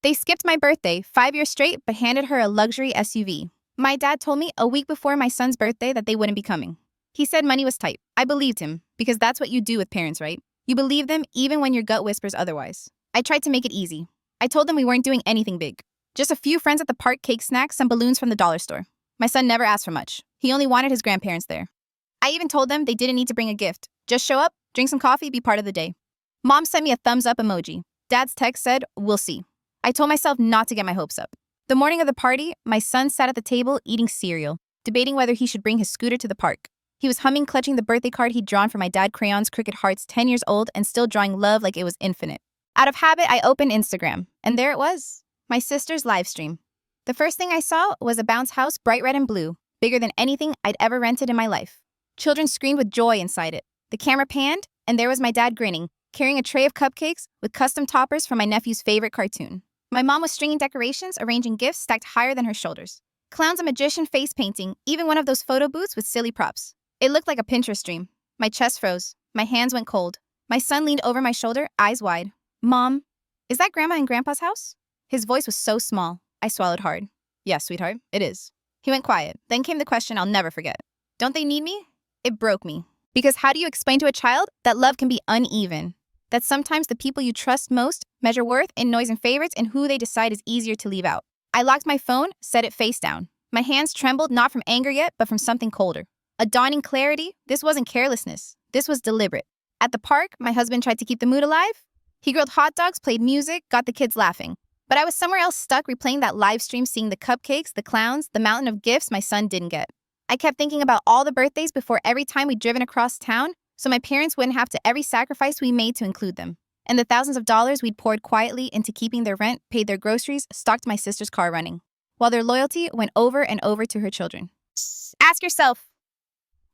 They skipped my birthday 5 years straight but handed her a luxury SUV. My dad told me a week before my son's birthday that they wouldn't be coming. He said money was tight. I believed him, because that's what you do with parents, right? You believe them even when your gut whispers otherwise. I tried to make it easy. I told them we weren't doing anything big. Just a few friends at the park, cake snacks, some balloons from the dollar store. My son never asked for much. He only wanted his grandparents there. I even told them they didn't need to bring a gift. Just show up, drink some coffee, be part of the day. Mom sent me a thumbs up emoji. Dad's text said, "We'll see." I told myself not to get my hopes up. The morning of the party, my son sat at the table eating cereal, debating whether he should bring his scooter to the park. He was humming, clutching the birthday card he'd drawn for my dad, crayons, cricket hearts, 10 years old, and still drawing love like it was infinite. Out of habit, I opened Instagram, and there it was, my sister's live stream. The first thing I saw was a bounce house, bright red and blue, bigger than anything I'd ever rented in my life. Children screamed with joy inside it. The camera panned, and there was my dad grinning, carrying a tray of cupcakes with custom toppers from my nephew's favorite cartoon. My mom was stringing decorations, arranging gifts stacked higher than her shoulders. Clowns, a magician, face painting, even one of those photo booths with silly props. It looked like a Pinterest dream. My chest froze. My hands went cold. My son leaned over my shoulder, eyes wide. "Mom, is that Grandma and Grandpa's house?" His voice was so small. I swallowed hard. "Yes, sweetheart, it is." He went quiet. Then came the question I'll never forget. "Don't they need me?" It broke me. Because how do you explain to a child that love can be uneven? That sometimes the people you trust most measure worth in noise and favorites and who they decide is easier to leave out. I locked my phone, set it face down. My hands trembled, not from anger yet, but from something colder. A dawning clarity. This wasn't carelessness. This was deliberate. At the park, my husband tried to keep the mood alive. He grilled hot dogs, played music, got the kids laughing. But I was somewhere else, stuck replaying that live stream, seeing the cupcakes, the clowns, the mountain of gifts my son didn't get. I kept thinking about all the birthdays before every time we'd driven across town, so my parents wouldn't have to every sacrifice we made to include them. And the thousands of dollars we'd poured quietly into keeping their rent, paid their groceries, stocked my sister's car running, while their loyalty went over and over to her children. Ask yourself,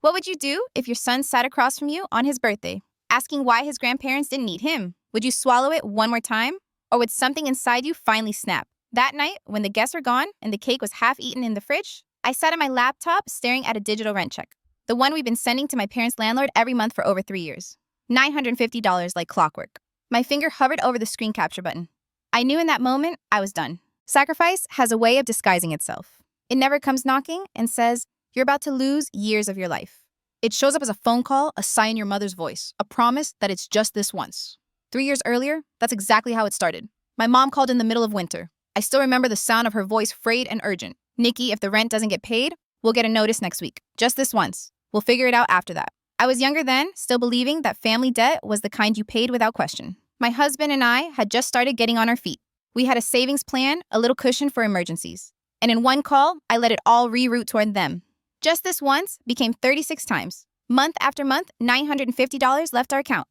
what would you do if your son sat across from you on his birthday, asking why his grandparents didn't need him? Would you swallow it one more time? Or would something inside you finally snap? That night, when the guests were gone and the cake was half eaten in the fridge, I sat at my laptop staring at a digital rent check. The one we've been sending to my parents' landlord every month for over 3 years. $950 like clockwork. My finger hovered over the screen capture button. I knew in that moment I was done. Sacrifice has a way of disguising itself. It never comes knocking and says, "You're about to lose years of your life." It shows up as a phone call, a sigh in your mother's voice, a promise that it's just this once. 3 years earlier, that's exactly how it started. My mom called in the middle of winter. I still remember the sound of her voice, frayed and urgent. "Nikki, if the rent doesn't get paid, we'll get a notice next week. Just this once. We'll figure it out after that." I was younger then, still believing that family debt was the kind you paid without question. My husband and I had just started getting on our feet. We had a savings plan, a little cushion for emergencies. And in one call, I let it all reroute toward them. Just this once became 36 times. Month after month, $950 left our account.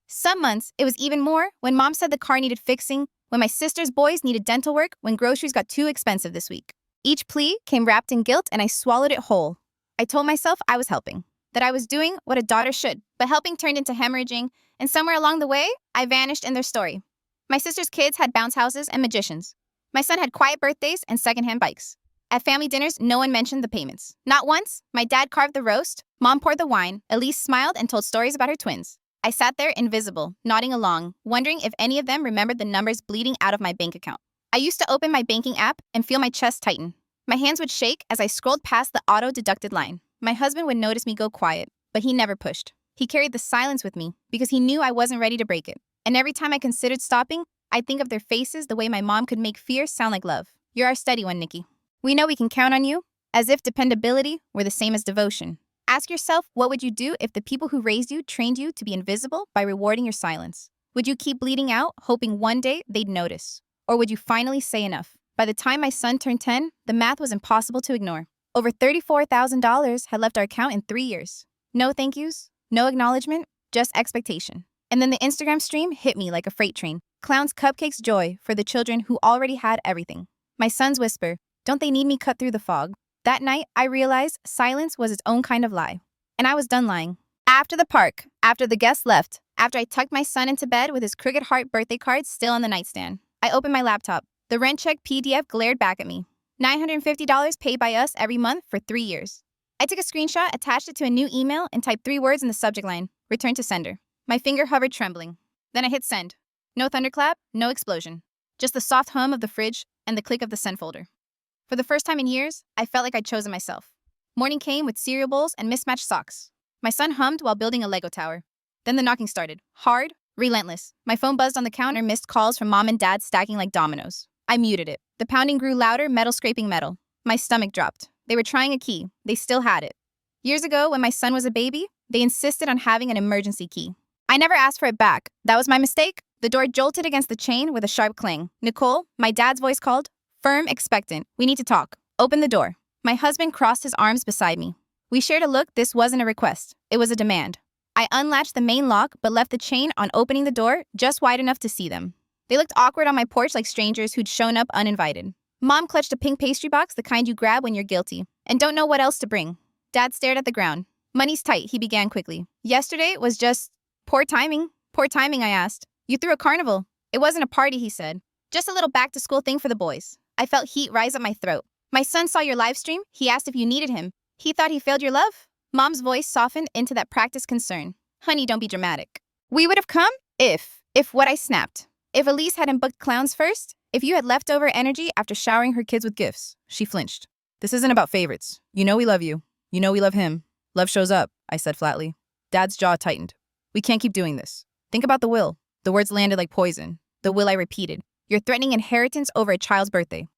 Some months, it was even more when Mom said the car needed fixing, when my sister's boys needed dental work, when groceries got too expensive this week. Each plea came wrapped in guilt, and I swallowed it whole. I told myself I was helping, that I was doing what a daughter should, but helping turned into hemorrhaging, and somewhere along the way, I vanished in their story. My sister's kids had bounce houses and magicians. My son had quiet birthdays and secondhand bikes. At family dinners, no one mentioned the payments. Not once. My dad carved the roast, Mom poured the wine, Elise smiled and told stories about her twins. I sat there invisible, nodding along, wondering if any of them remembered the numbers bleeding out of my bank account. I used to open my banking app and feel my chest tighten. My hands would shake as I scrolled past the auto-deducted line. My husband would notice me go quiet, but he never pushed. He carried the silence with me because he knew I wasn't ready to break it. And every time I considered stopping, I'd think of their faces the way my mom could make fear sound like love. "You're our steady one, Nikki. We know we can count on you," as if dependability were the same as devotion. Ask yourself, what would you do if the people who raised you trained you to be invisible by rewarding your silence? Would you keep bleeding out, hoping one day they'd notice? Or would you finally say enough? By the time my son turned 10, the math was impossible to ignore. Over $34,000 had left our account in 3 years. No thank yous, no acknowledgement, just expectation. And then the Instagram stream hit me like a freight train. Clowns, cupcakes, joy for the children who already had everything. My son's whisper, "Don't they need me?" cut through the fog. That night, I realized silence was its own kind of lie. And I was done lying. After the park, after the guests left, after I tucked my son into bed with his cricket heart birthday card still on the nightstand, I opened my laptop. The rent check PDF glared back at me. $950 paid by us every month for 3 years. I took a screenshot, attached it to a new email, and typed 3 words in the subject line, "Return to sender." My finger hovered trembling. Then I hit send. No thunderclap, no explosion. Just the soft hum of the fridge and the click of the sent folder. For the first time in years, I felt like I'd chosen myself. Morning came with cereal bowls and mismatched socks. My son hummed while building a Lego tower. Then the knocking started. Hard, relentless. My phone buzzed on the counter, missed calls from mom and dad stacking like dominoes. I muted it. The pounding grew louder, metal scraping metal. My stomach dropped. They were trying a key. They still had it. Years ago, when my son was a baby, they insisted on having an emergency key. I never asked for it back. That was my mistake. The door jolted against the chain with a sharp clang. Nicole, my dad's voice called. Firm, expectant. We need to talk. Open the door. My husband crossed his arms beside me. We shared a look. This wasn't a request. It was a demand. I unlatched the main lock, but left the chain on opening the door just wide enough to see them. They looked awkward on my porch like strangers who'd shown up uninvited. Mom clutched a pink pastry box, the kind you grab when you're guilty, and don't know what else to bring. Dad stared at the ground. Money's tight, he began quickly. Yesterday was just poor timing. Poor timing, I asked. You threw a carnival. It wasn't a party, he said. Just a little back-to-school thing for the boys. I felt heat rise up my throat. My son saw your live stream. He asked if you needed him. He thought he failed your love? Mom's voice softened into that practiced concern. Honey, don't be dramatic. We would have come if what I snapped. If Elise hadn't booked clowns first, if you had leftover energy after showering her kids with gifts. She flinched. This isn't about favorites. You know we love you. You know we love him. Love shows up, I said flatly. Dad's jaw tightened. We can't keep doing this. Think about the will. The words landed like poison. The will, I repeated. You're threatening inheritance over a child's birthday.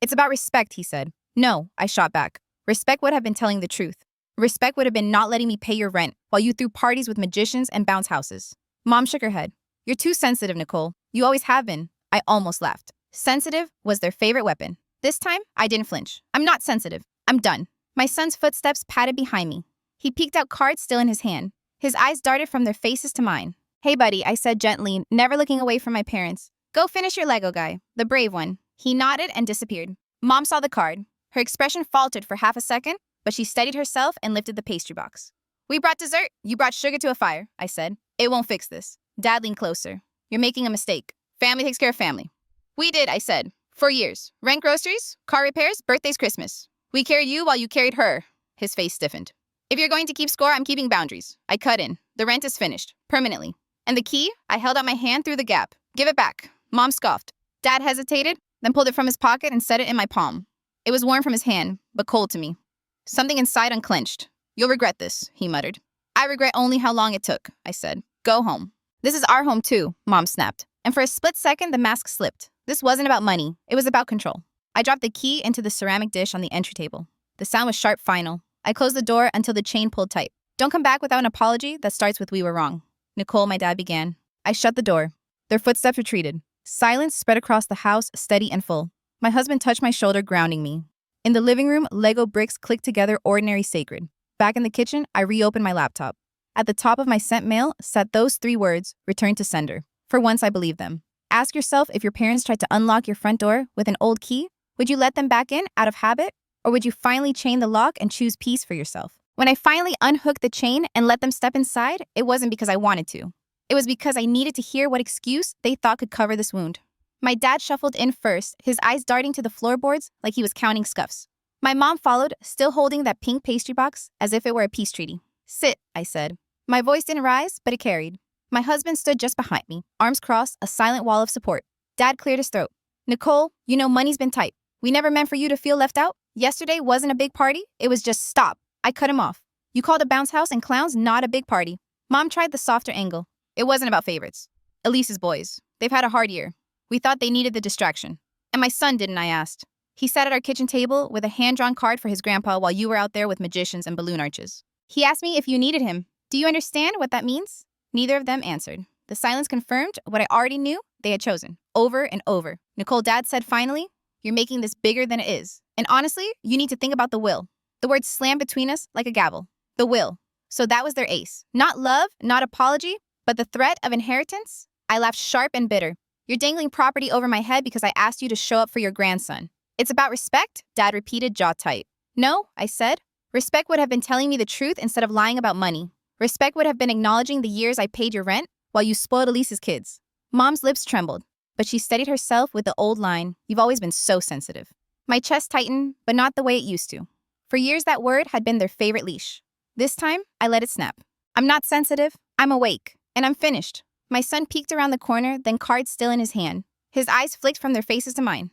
It's about respect, he said. No, I shot back. Respect would have been telling the truth. Respect would have been not letting me pay your rent while you threw parties with magicians and bounce houses. Mom shook her head. You're too sensitive, Nicole. You always have been. I almost laughed. Sensitive was their favorite weapon. This time, I didn't flinch. I'm not sensitive. I'm done. My son's footsteps patted behind me. He peeked out, cards still in his hand. His eyes darted from their faces to mine. Hey, buddy, I said gently, never looking away from my parents. Go finish your Lego guy, the brave one. He nodded and disappeared. Mom saw the card. Her expression faltered for half a second, but she steadied herself and lifted the pastry box. We brought dessert. You brought sugar to a fire, I said. It won't fix this. Dad leaned closer. You're making a mistake. Family takes care of family. We did, I said. For years. Rent, groceries, car repairs, birthdays, Christmas. We carried you while you carried her. His face stiffened. If you're going to keep score, I'm keeping boundaries. I cut in. The rent is finished. Permanently. And the key? I held out my hand through the gap. Give it back. Mom scoffed. Dad hesitated, then pulled it from his pocket and set it in my palm. It was warm from his hand, but cold to me. Something inside unclenched. You'll regret this, he muttered. I regret only how long it took, I said. Go home. This is our home too, Mom snapped. And for a split second, the mask slipped. This wasn't about money. It was about control. I dropped the key into the ceramic dish on the entry table. The sound was sharp, final. I closed the door until the chain pulled tight. Don't come back without an apology that starts with we were wrong. Nicole, my dad began. I shut the door. Their footsteps retreated. Silence spread across the house, steady and full. My husband touched my shoulder, grounding me. In the living room, Lego bricks clicked together, ordinary sacred. Back in the kitchen, I reopened my laptop. At the top of my sent mail sat those 3 words, return to sender. For once, I believed them. Ask yourself, if your parents tried to unlock your front door with an old key, would you let them back in out of habit? Or would you finally chain the lock and choose peace for yourself? When I finally unhooked the chain and let them step inside, it wasn't because I wanted to. It was because I needed to hear what excuse they thought could cover this wound. My dad shuffled in first, his eyes darting to the floorboards like he was counting scuffs. My mom followed, still holding that pink pastry box as if it were a peace treaty. Sit, I said. My voice didn't rise, but it carried. My husband stood just behind me, arms crossed, a silent wall of support. Dad cleared his throat. Nicole, you know money's been tight. We never meant for you to feel left out. Yesterday wasn't a big party. It was just stop. I cut him off. You called a bounce house and clowns not a big party. Mom tried the softer angle. It wasn't about favorites. Elise's boys. They've had a hard year. We thought they needed the distraction. And my son didn't, I asked. He sat at our kitchen table with a hand-drawn card for his grandpa while you were out there with magicians and balloon arches. He asked me if you needed him. Do you understand what that means? Neither of them answered. The silence confirmed what I already knew they had chosen, over and over. Nicole, Dad said finally, you're making this bigger than it is. And honestly, you need to think about the will. The words slammed between us like a gavel. The will. So that was their ace. Not love, not apology, but the threat of inheritance? I laughed sharp and bitter. You're dangling property over my head because I asked you to show up for your grandson. It's about respect, Dad repeated, jaw tight. No, I said. Respect would have been telling me the truth instead of lying about money. Respect would have been acknowledging the years I paid your rent while you spoiled Elise's kids. Mom's lips trembled, but she steadied herself with the old line, you've always been so sensitive. My chest tightened, but not the way it used to. For years, that word had been their favorite leash. This time, I let it snap. I'm not sensitive, I'm awake, and I'm finished. My son peeked around the corner, then card still in his hand. His eyes flicked from their faces to mine.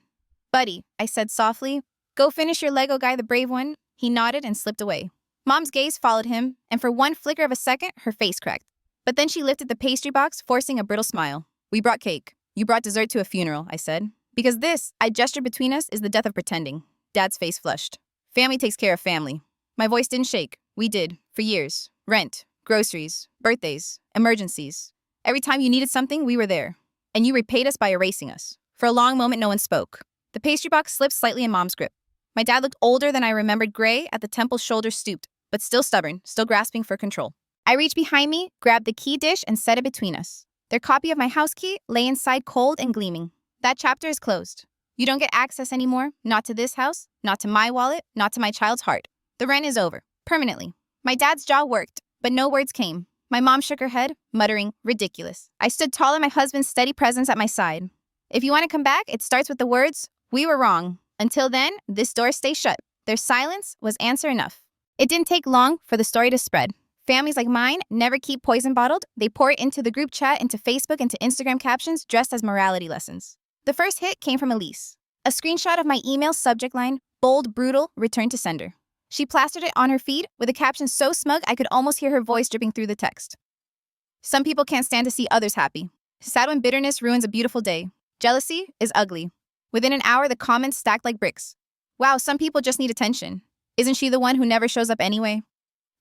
Buddy, I said softly, go finish your Lego guy, the brave one. He nodded and slipped away. Mom's gaze followed him, and for one flicker of a second, her face cracked. But then she lifted the pastry box, forcing a brittle smile. We brought cake. You brought dessert to a funeral, I said. Because this, I gestured between us, is the death of pretending. Dad's face flushed. Family takes care of family. My voice didn't shake. We did, for years. Rent, groceries, birthdays, emergencies. Every time you needed something, we were there. And you repaid us by erasing us. For a long moment, no one spoke. The pastry box slipped slightly in Mom's grip. My dad looked older than I remembered, gray, at the temple's shoulder stooped, but still stubborn, still grasping for control. I reached behind me, grabbed the key dish, and set it between us. Their copy of my house key lay inside cold and gleaming. That chapter is closed. You don't get access anymore, not to this house, not to my wallet, not to my child's heart. The rent is over, permanently. My dad's jaw worked, but no words came. My mom shook her head, muttering, ridiculous. I stood tall in my husband's steady presence at my side. If you want to come back, it starts with the words, we were wrong. Until then, this door stays shut. Their silence was answer enough. It didn't take long for the story to spread. Families like mine never keep poison bottled. They pour it into the group chat, into Facebook, into Instagram captions dressed as morality lessons. The first hit came from Elise. A screenshot of my email subject line, bold, brutal, return to sender. She plastered it on her feed with a caption so smug I could almost hear her voice dripping through the text. Some people can't stand to see others happy. Sad when bitterness ruins a beautiful day. Jealousy is ugly. Within an hour, the comments stacked like bricks. Wow, some people just need attention. Isn't she the one who never shows up anyway?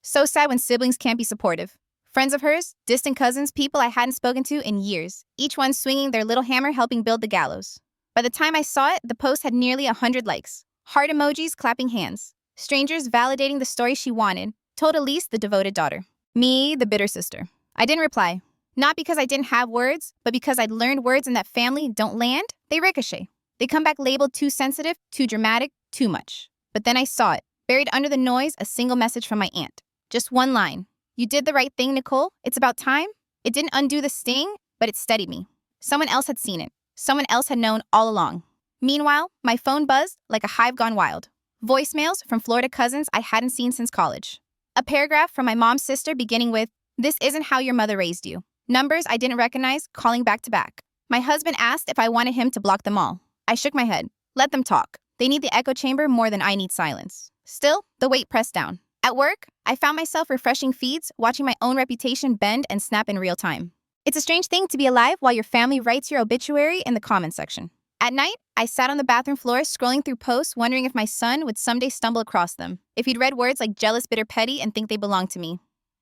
So sad when siblings can't be supportive. Friends of hers, distant cousins, people I hadn't spoken to in years, each one swinging their little hammer helping build the gallows. By the time I saw it, the post had nearly 100 likes. Heart emojis, clapping hands. Strangers validating the story she wanted, told Elise, the devoted daughter. Me, the bitter sister. I didn't reply. Not because I didn't have words, but because I'd learned words in that family don't land, they ricochet. They come back labeled too sensitive, too dramatic, too much. But then I saw it. Buried under the noise, a single message from my aunt. Just one line. You did the right thing, Nicole. It's about time. It didn't undo the sting, but it steadied me. Someone else had seen it. Someone else had known all along. Meanwhile, my phone buzzed like a hive gone wild. Voicemails from Florida cousins I hadn't seen since college. A paragraph from my mom's sister beginning with, "This isn't how your mother raised you." Numbers I didn't recognize, calling back to back. My husband asked if I wanted him to block them all. I shook my head. Let them talk. They need the echo chamber more than I need silence. Still, the weight pressed down. At work, I found myself refreshing feeds, watching my own reputation bend and snap in real time. It's a strange thing to be alive while your family writes your obituary in the comments section. At night, I sat on the bathroom floor scrolling through posts, wondering if my son would someday stumble across them, if he'd read words like jealous, bitter, petty, and think they belonged to me.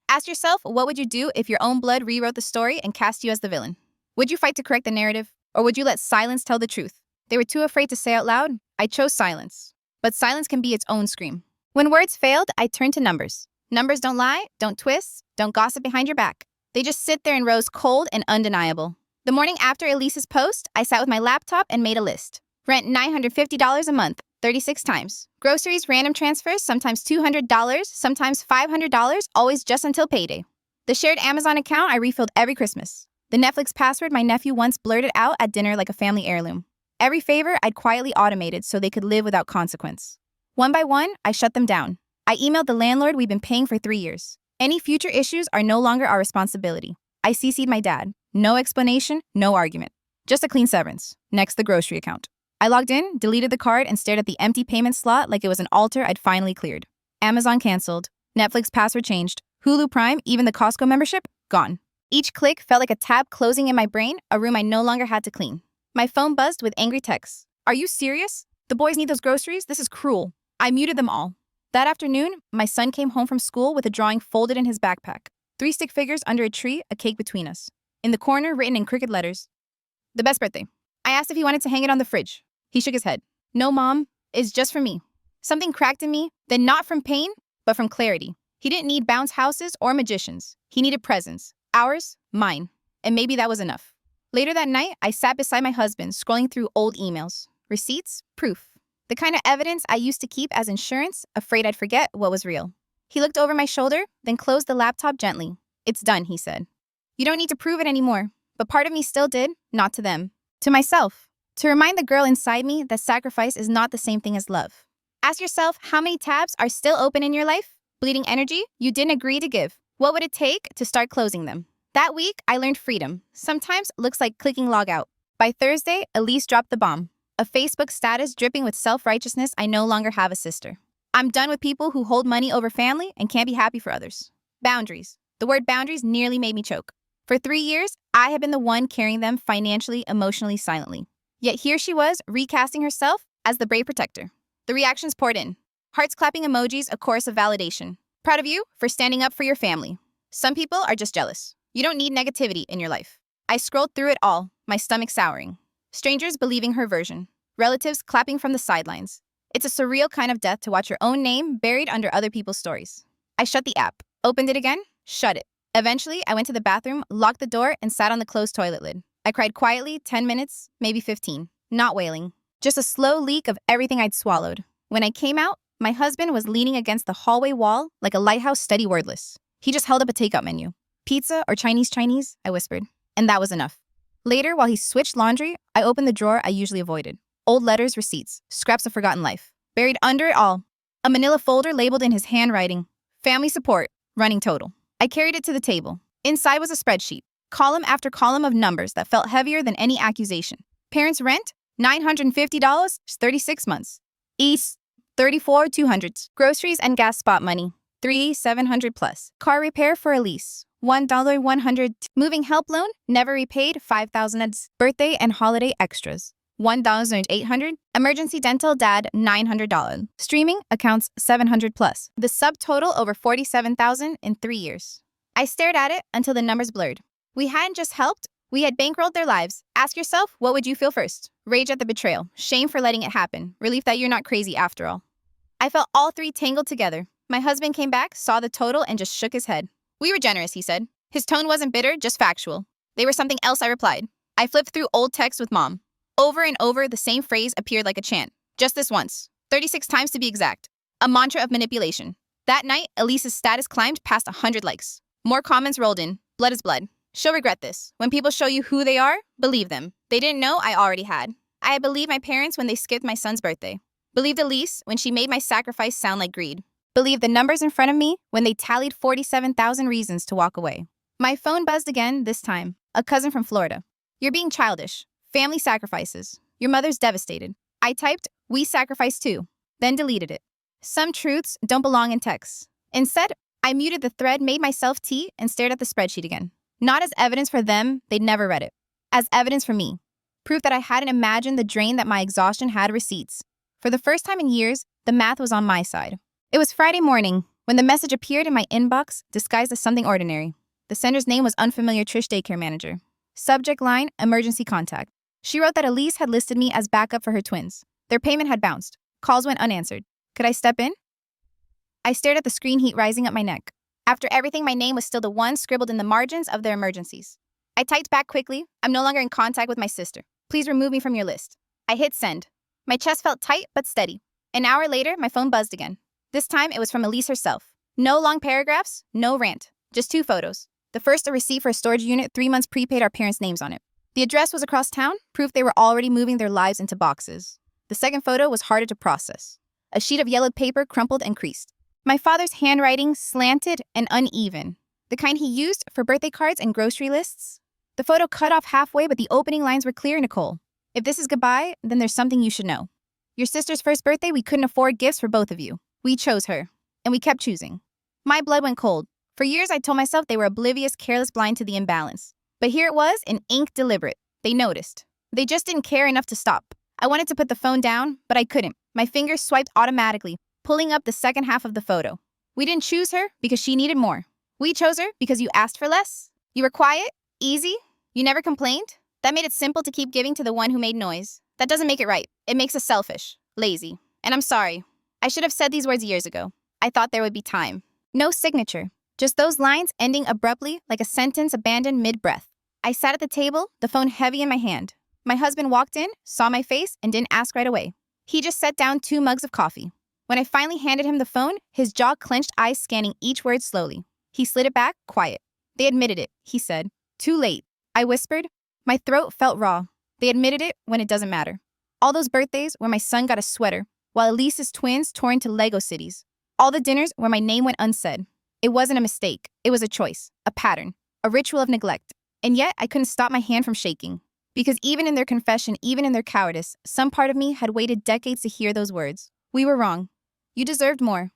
Ask yourself, what would you do if your own blood rewrote the story and cast you as the villain? Would you fight to correct the narrative, or would you let silence tell the truth? They were too afraid to say out loud. I chose silence. But silence can be its own scream. When words failed, I turned to numbers. Numbers don't lie, don't twist, don't gossip behind your back. They just sit there in rows, cold and undeniable. The morning after Elise's post, I sat with my laptop and made a list. Rent $950 a month, 36 times. Groceries, random transfers, sometimes $200, sometimes $500, always just until payday. The shared Amazon account I refilled every Christmas. The Netflix password my nephew once blurted out at dinner like a family heirloom. Every favor I'd quietly automated so they could live without consequence. One by one, I shut them down. I emailed the landlord we've been paying for 3 years. Any future issues are no longer our responsibility. I CC'd my dad. No explanation, no argument. Just a clean severance. Next, the grocery account. I logged in, deleted the card, and stared at the empty payment slot like it was an altar I'd finally cleared. Amazon canceled. Netflix password changed. Hulu Prime, even the Costco membership, gone. Each click felt like a tab closing in my brain, a room I no longer had to clean. My phone buzzed with angry texts. Are you serious? The boys need those groceries? This is cruel. I muted them all. That afternoon, my son came home from school with a drawing folded in his backpack. 3 stick figures under a tree, a cake between us. In the corner, written in crooked letters, "The best birthday." I asked if he wanted to hang it on the fridge. He shook his head. "No, Mom. It's just for me." Something cracked in me, then not from pain, but from clarity. He didn't need bounce houses or magicians. He needed presents. Ours, mine. And maybe that was enough. Later that night, I sat beside my husband, scrolling through old emails. Receipts, proof. The kind of evidence I used to keep as insurance, afraid I'd forget what was real. He looked over my shoulder, then closed the laptop gently. "It's done," he said. "You don't need to prove it anymore." But part of me still did, not to them. To myself. To remind the girl inside me that sacrifice is not the same thing as love. Ask yourself, how many tabs are still open in your life? Bleeding energy you didn't agree to give. What would it take to start closing them? That week, I learned freedom. Sometimes looks like clicking log out. By Thursday, Elise dropped the bomb. A Facebook status dripping with self-righteousness. I no longer have a sister. I'm done with people who hold money over family and can't be happy for others. Boundaries. The word boundaries nearly made me choke. For 3 years, I had been the one carrying them financially, emotionally, silently. Yet here she was, recasting herself as the brave protector. The reactions poured in. Hearts clapping emojis, a chorus of validation. Proud of you for standing up for your family. Some people are just jealous. You don't need negativity in your life. I scrolled through it all, my stomach souring. Strangers believing her version. Relatives clapping from the sidelines. It's a surreal kind of death to watch your own name buried under other people's stories. I shut the app, opened it again, shut it. Eventually, I went to the bathroom, locked the door, and sat on the closed toilet lid. I cried quietly, 10 minutes, maybe 15. Not wailing. Just a slow leak of everything I'd swallowed. When I came out, my husband was leaning against the hallway wall like a lighthouse, steady wordless. He just held up a takeout menu. Pizza or Chinese, I whispered. And that was enough. Later, while he switched laundry, I opened the drawer I usually avoided. Old letters, receipts, scraps of forgotten life. Buried under it all, a manila folder labeled in his handwriting. Family support, running total. I carried it to the table. Inside was a spreadsheet. Column after column of numbers that felt heavier than any accusation. Parents' rent, $950, 36 months. East, $34,200. Groceries and gas spot money, $3,700 plus. Car repair for a lease, $1,100. Moving help loan, never repaid, $5,000. Birthday and holiday extras, $1,800. Emergency dental dad, $900. Streaming accounts, $700 plus. The subtotal over $47,000 in 3 years. I stared at it until the numbers blurred. We hadn't just helped, we had bankrolled their lives. Ask yourself, what would you feel first? Rage at the betrayal, shame for letting it happen, relief that you're not crazy after all. I felt all three tangled together. My husband came back, saw the total, and just shook his head. We were generous, he said. His tone wasn't bitter, just factual. They were something else, I replied. I flipped through old texts with Mom. Over and over, the same phrase appeared like a chant. Just this once. 36 times to be exact. A mantra of manipulation. That night, Elise's status climbed past 100 likes. More comments rolled in. Blood is blood. She'll regret this. When people show you who they are, believe them. They didn't know, I already had. I had believed my parents when they skipped my son's birthday. Believed Elise when she made my sacrifice sound like greed. Believed the numbers in front of me when they tallied 47,000 reasons to walk away. My phone buzzed again, this time. A cousin from Florida. You're being childish. Family sacrifices. Your mother's devastated. I typed, we sacrifice too, then deleted it. Some truths don't belong in texts. Instead, I muted the thread, made myself tea, and stared at the spreadsheet again. Not as evidence for them, they'd never read it. As evidence for me. Proof that I hadn't imagined the drain that my exhaustion had receipts. For the first time in years, the math was on my side. It was Friday morning when the message appeared in my inbox, disguised as something ordinary. The sender's name was unfamiliar Trish daycare manager. Subject line, emergency contact. She wrote that Elise had listed me as backup for her twins. Their payment had bounced. Calls went unanswered. Could I step in? I stared at the screen heat rising up my neck. After everything, my name was still the one scribbled in the margins of their emergencies. I typed back quickly, I'm no longer in contact with my sister. Please remove me from your list. I hit send. My chest felt tight but steady. An hour later, my phone buzzed again. This time, it was from Elise herself. No long paragraphs, no rant. Just 2 photos. The first, a receipt for a storage unit, 3 months prepaid, our parents' names on it. The address was across town, proof they were already moving their lives into boxes. The second photo was harder to process. A sheet of yellowed paper crumpled and creased. My father's handwriting slanted and uneven, the kind he used for birthday cards and grocery lists. The photo cut off halfway, but the opening lines were clear, Nicole. If this is goodbye, then there's something you should know. Your sister's first birthday, we couldn't afford gifts for both of you. We chose her, and we kept choosing. My blood went cold. For years, I told myself they were oblivious, careless, blind to the imbalance. But here it was, in ink deliberate. They noticed. They just didn't care enough to stop. I wanted to put the phone down, but I couldn't. My fingers swiped automatically, pulling up the second half of the photo. We didn't choose her because she needed more. We chose her because you asked for less. You were quiet, easy, you never complained. That made it simple to keep giving to the one who made noise. That doesn't make it right. It makes us selfish, lazy. And I'm sorry. I should have said these words years ago. I thought there would be time. No signature. Just those lines ending abruptly like a sentence abandoned mid-breath. I sat at the table, the phone heavy in my hand. My husband walked in, saw my face, and didn't ask right away. He just set down 2 mugs of coffee. When I finally handed him the phone, his jaw clenched, eyes scanning each word slowly. He slid it back, quiet. They admitted it, he said. Too late. I whispered. My throat felt raw. They admitted it when it doesn't matter. All those birthdays where my son got a sweater, while Elise's twins tore into Lego cities. All the dinners where my name went unsaid. It wasn't a mistake. It was a choice, a pattern, a ritual of neglect. And yet, I couldn't stop my hand from shaking. Because even in their confession, even in their cowardice, some part of me had waited decades to hear those words. We were wrong. You deserved more.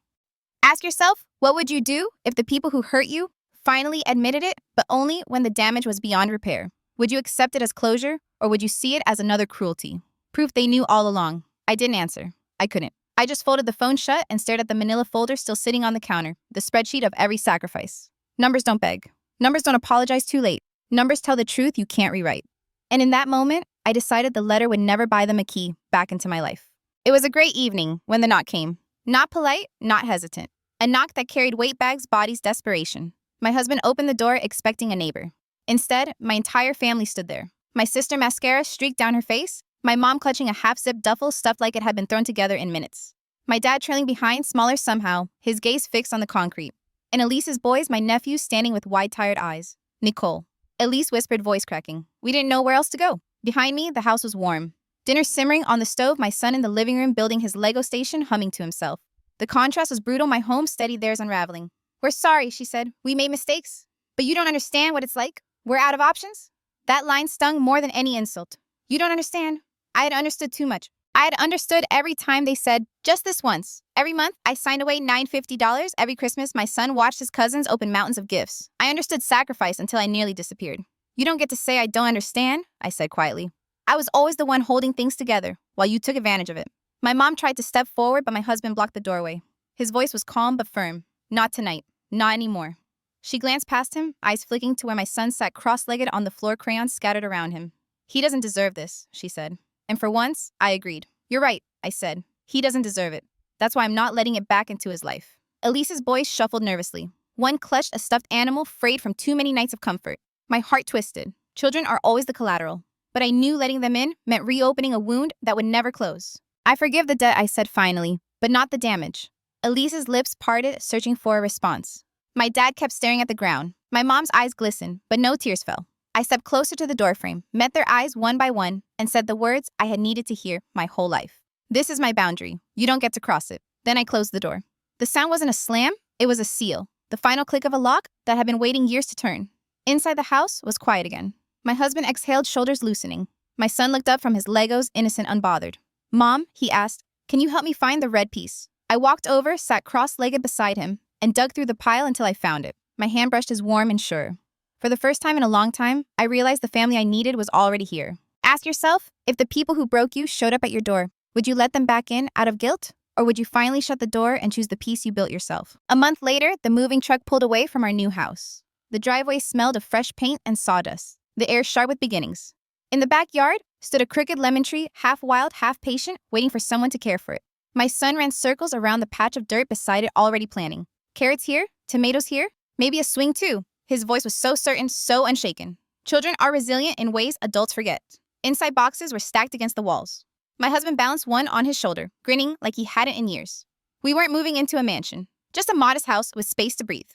Ask yourself, what would you do if the people who hurt you finally admitted it, but only when the damage was beyond repair? Would you accept it as closure, or would you see it as another cruelty? Proof they knew all along. I didn't answer. I couldn't. I just folded the phone shut and stared at the manila folder still sitting on the counter, the spreadsheet of every sacrifice. Numbers don't beg. Numbers don't apologize too late. Numbers tell the truth you can't rewrite. And in that moment, I decided the letter would never buy them a key back into my life. It was a great evening when the knock came. Not polite, not hesitant. A knock that carried weight bags, bodies, desperation. My husband opened the door expecting a neighbor. Instead, my entire family stood there. My sister mascara streaked down her face, my mom clutching a half-zipped duffel stuffed like it had been thrown together in minutes. My dad trailing behind, smaller somehow, his gaze fixed on the concrete. And Elise's boys, my nephews, standing with wide, tired eyes. Nicole. Elise whispered, voice cracking. We didn't know where else to go. Behind me, the house was warm. Dinner simmering on the stove, my son in the living room building his Lego station, humming to himself. The contrast was brutal, my home steadied theirs unraveling. We're sorry, she said. We made mistakes. But you don't understand what it's like. We're out of options. That line stung more than any insult. You don't understand. I had understood too much. I had understood every time they said, just this once. Every month, I signed away $950. Every Christmas, my son watched his cousins open mountains of gifts. I understood sacrifice until I nearly disappeared. You don't get to say I don't understand, I said quietly. I was always the one holding things together, while you took advantage of it. My mom tried to step forward, but my husband blocked the doorway. His voice was calm but firm. Not tonight. Not anymore. She glanced past him, eyes flicking to where my son sat cross-legged on the floor, crayons scattered around him. He doesn't deserve this, she said. And for once, I agreed. You're right, I said. He doesn't deserve it. That's why I'm not letting it back into his life. Elise's boys shuffled nervously. One clutched a stuffed animal frayed from too many nights of comfort. My heart twisted. Children are always the collateral. But I knew letting them in meant reopening a wound that would never close. I forgive the debt, I said finally, but not the damage. Elise's lips parted, searching for a response. My dad kept staring at the ground. My mom's eyes glistened, but no tears fell. I stepped closer to the doorframe, met their eyes one by one, and said the words I had needed to hear my whole life. This is my boundary. You don't get to cross it. Then I closed the door. The sound wasn't a slam, it was a seal, the final click of a lock that had been waiting years to turn. Inside the house was quiet again. My husband exhaled, shoulders loosening. My son looked up from his Legos, innocent, unbothered. Mom, he asked, can you help me find the red piece? I walked over, sat cross-legged beside him, and dug through the pile until I found it. My hand brushed his warm and sure. For the first time in a long time, I realized the family I needed was already here. Ask yourself, if the people who broke you showed up at your door, would you let them back in out of guilt? Or would you finally shut the door and choose the peace you built yourself? A month later, the moving truck pulled away from our new house. The driveway smelled of fresh paint and sawdust, the air sharp with beginnings. In the backyard stood a crooked lemon tree, half wild, half patient, waiting for someone to care for it. My son ran circles around the patch of dirt beside it, already planning. Carrots here, tomatoes here, maybe a swing too. His voice was so certain, so unshaken. Children are resilient in ways adults forget. Inside boxes were stacked against the walls. My husband balanced one on his shoulder, grinning like he hadn't in years. We weren't moving into a mansion, just a modest house with space to breathe.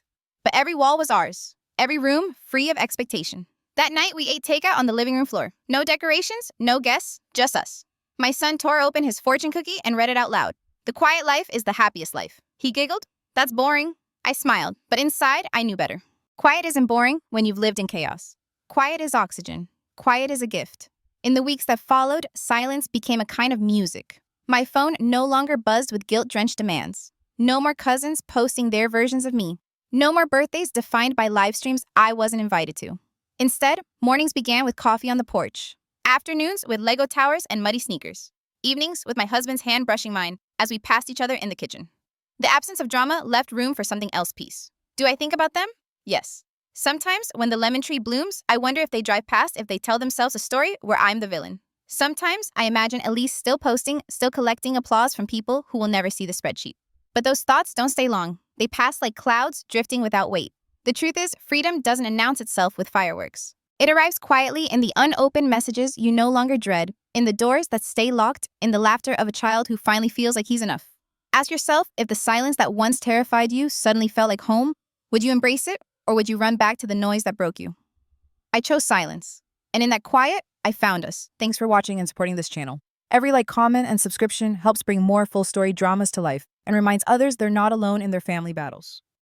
But every wall was ours, every room free of expectation. That night, we ate takeout on the living room floor. No decorations, no guests, just us. My son tore open his fortune cookie and read it out loud. The quiet life is the happiest life. He giggled. That's boring. I smiled, but inside, I knew better. Quiet isn't boring when you've lived in chaos. Quiet is oxygen. Quiet is a gift. In the weeks that followed, silence became a kind of music. My phone no longer buzzed with guilt-drenched demands. No more cousins posting their versions of me. No more birthdays defined by live streams I wasn't invited to. Instead, mornings began with coffee on the porch. Afternoons with Lego towers and muddy sneakers. Evenings with my husband's hand brushing mine as we passed each other in the kitchen. The absence of drama left room for something else peace. Do I think about them? Yes. Sometimes, when the lemon tree blooms, I wonder if they drive past, if they tell themselves a story where I'm the villain. Sometimes, I imagine Elise still posting, still collecting applause from people who will never see the spreadsheet. But those thoughts don't stay long. They pass like clouds, drifting without weight. The truth is, freedom doesn't announce itself with fireworks. It arrives quietly in the unopened messages you no longer dread, in the doors that stay locked, in the laughter of a child who finally feels like he's enough. Ask yourself, if the silence that once terrified you suddenly felt like home, would you embrace it? Or would you run back to the noise that broke you? I chose silence. And in that quiet, I found us. Thanks for watching and supporting this channel. Every like, comment, and subscription helps bring more full story dramas to life and reminds others they're not alone in their family battles.